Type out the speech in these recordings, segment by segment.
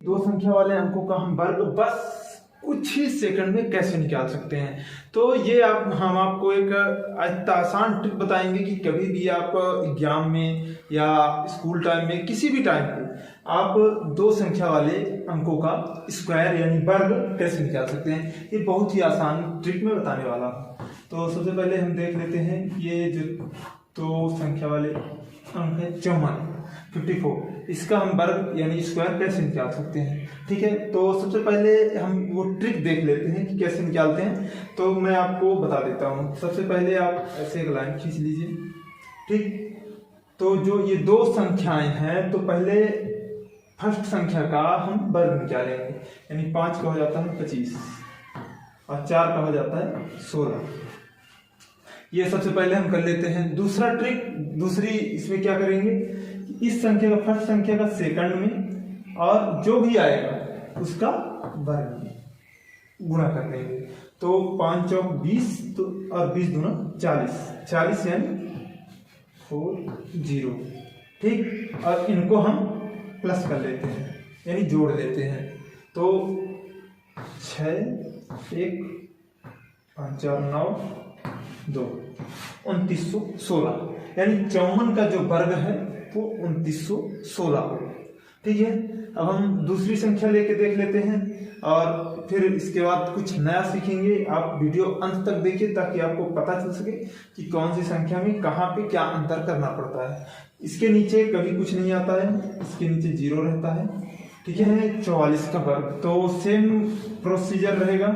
दो संख्या वाले अंकों का हम वर्ग बस कुछ ही सेकंड में कैसे निकाल सकते हैं। तो ये हम आपको एक आसान ट्रिक बताएंगे कि कभी भी आप एग्जाम में या स्कूल टाइम में किसी भी टाइम पे आप दो संख्या वाले अंकों का स्क्वायर यानी वर्ग कैसे निकाल सकते हैं। ये बहुत ही आसान ट्रिक में बताने वाला हूँ। तो सबसे पहले हम देख लेते हैं ये जो दो संख्या वाले अंक है 54, इसका हम वर्ग यानी स्क्वायर कैसे निकाल सकते हैं। ठीक है, तो सबसे पहले हम वो ट्रिक देख लेते हैं कि कैसे निकालते हैं। तो मैं आपको बता देता हूँ। सबसे पहले आप ऐसे एक लाइन खींच लीजिए। ठीक, तो जो ये दो संख्याएं हैं तो पहले फर्स्ट संख्या का हम वर्ग निकालेंगे, यानी 5 का हो जाता है 25 और 4 का हो जाता है 16। ये सबसे पहले हम कर लेते हैं। दूसरा ट्रिक, दूसरी इसमें क्या करेंगे, इस संख्या का फर्स्ट संख्या का सेकंड में और जो भी आएगा उसका वर्ग में गुणा कर देंगे। तो 5 चौक 20 तो और 20 दूना 40 यानी 40। ठीक, और इनको हम प्लस कर लेते हैं यानी जोड़ देते हैं। तो 6 1 5 4 9 2 2916 यानी 54 का जो वर्ग है वो 2916। ठीक है, अब हम दूसरी संख्या लेके देख लेते हैं और फिर इसके बाद कुछ नया सीखेंगे। आप वीडियो अंत तक देखिए ताकि आपको पता चल सके कि कौन सी संख्या में कहाँ पे क्या अंतर करना पड़ता है। इसके नीचे कभी कुछ नहीं आता है, इसके नीचे 0 रहता है। ठीक है, 44 का वर्ग तो सेम प्रोसीजर रहेगा।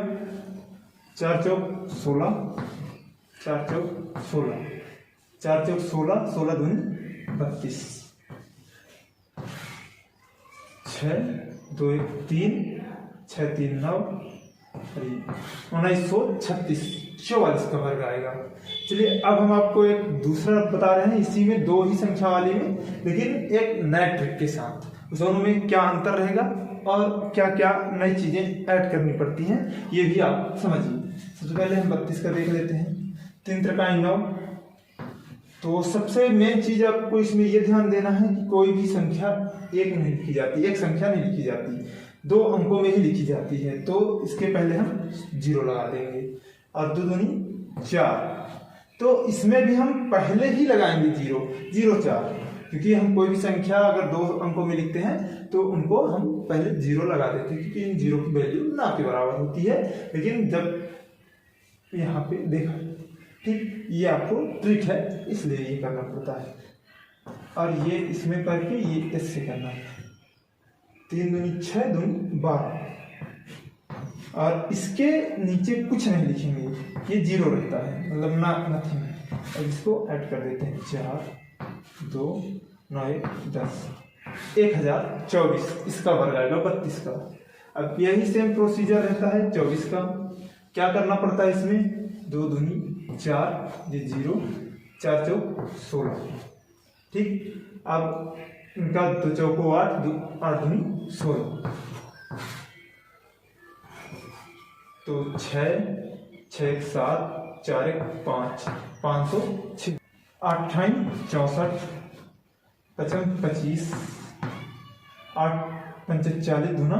4 चौक 16 4 चौक 16 4 चौक 16 16 दूनी 32 6 2 1 3 6 3 9 1936 44 का वर्ग आएगा। चलिए अब हम आपको एक दूसरा बता रहे हैं, इसी में दो ही संख्या वाली में लेकिन एक नए ट्रिक के साथ। उस दोनों में क्या अंतर रहेगा और क्या क्या नई चीजें ऐड करनी पड़ती हैं ये भी आप समझिए। सबसे पहले हम 32 का देख लेते हैं। 3 त्रिकाई 9। तो सबसे मेन चीज आपको इसमें यह ध्यान देना है कि कोई भी संख्या एक नहीं लिखी जाती, एक संख्या नहीं लिखी जाती, दो अंकों में ही लिखी जाती है। तो इसके पहले हम 0 लगा देंगे और 2 दूनी 4। तो इसमें भी हम पहले ही लगाएंगे 0 0 4, क्योंकि हम कोई भी संख्या अगर दो अंकों में लिखते हैं तो उनको हम पहले 0 लगा देते हैं, क्योंकि इन 0 की वैल्यू ना के बराबर होती है। लेकिन जब यहाँ पे देखा, ठीक, ये आपको ट्रिक है इसलिए ये करना पड़ता है। और ये इसमें करके ये इससे करना है। 3 दूनी 6 दूनी 12 और इसके नीचे कुछ नहीं लिखेंगे, ये 0 रहता है, मतलब ना नथिंग है। अब इसको ऐड कर देते हैं। 4 2 9 1 10 1024 इसका वर्ग आएगा 32 का। अब यही सेम प्रोसीजर रहता है 24 का। क्या करना पड़ता है इसमें, 2 दूनी 4 ये 0 4 चौक 16। ठीक, अब इनका 2 चौको 8 8 दूनी 16। तो 6 6 7 4 1 5 506 8 64 55 25 8 5 40 दूना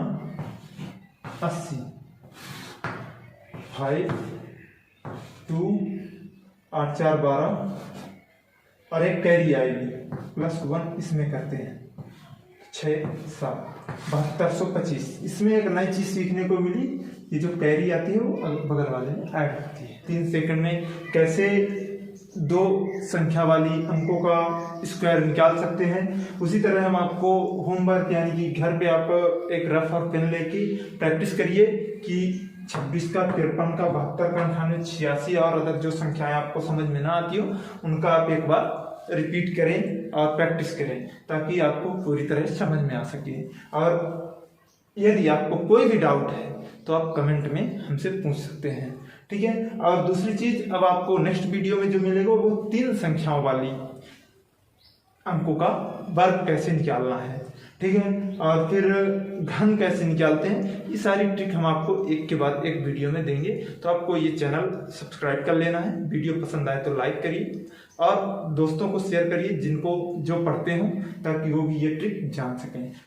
80 5 2 8 4 12 और एक कैरी आएगी +1 इसमें करते हैं 6 7 7225। इसमें एक नई चीज सीखने को मिली, ये जो कैरी आती है वो बगल वाले में ऐड होती है। 3 सेकंड में कैसे दो संख्या वाली अंकों का स्क्वायर निकाल सकते हैं, उसी तरह हम आपको होमवर्क यानी कि घर पे आप एक रफ और पेन लेके प्रैक्टिस करिए कि 26 का 53 का 72 का 98 86 और अदर जो संख्याएं आपको समझ में ना आती हो उनका आप एक बार रिपीट करें और प्रैक्टिस करें ताकि आपको पूरी तरह समझ में आ सके। और यदि आपको कोई भी डाउट है तो आप कमेंट में हमसे पूछ सकते हैं। ठीक है, और दूसरी चीज, अब आपको नेक्स्ट वीडियो में जो मिलेगा वो 3 संख्याओं वाली अंकों का वर्ग कैसे निकालना है। ठीक है, और फिर घन कैसे निकालते हैं, ये सारी ट्रिक हम आपको एक के बाद एक वीडियो में देंगे। तो आपको ये चैनल सब्सक्राइब कर लेना है, वीडियो पसंद आए तो लाइक करिए और दोस्तों को शेयर करिए जिनको जो पढ़ते हो, ताकि वो भी ये ट्रिक जान सकें।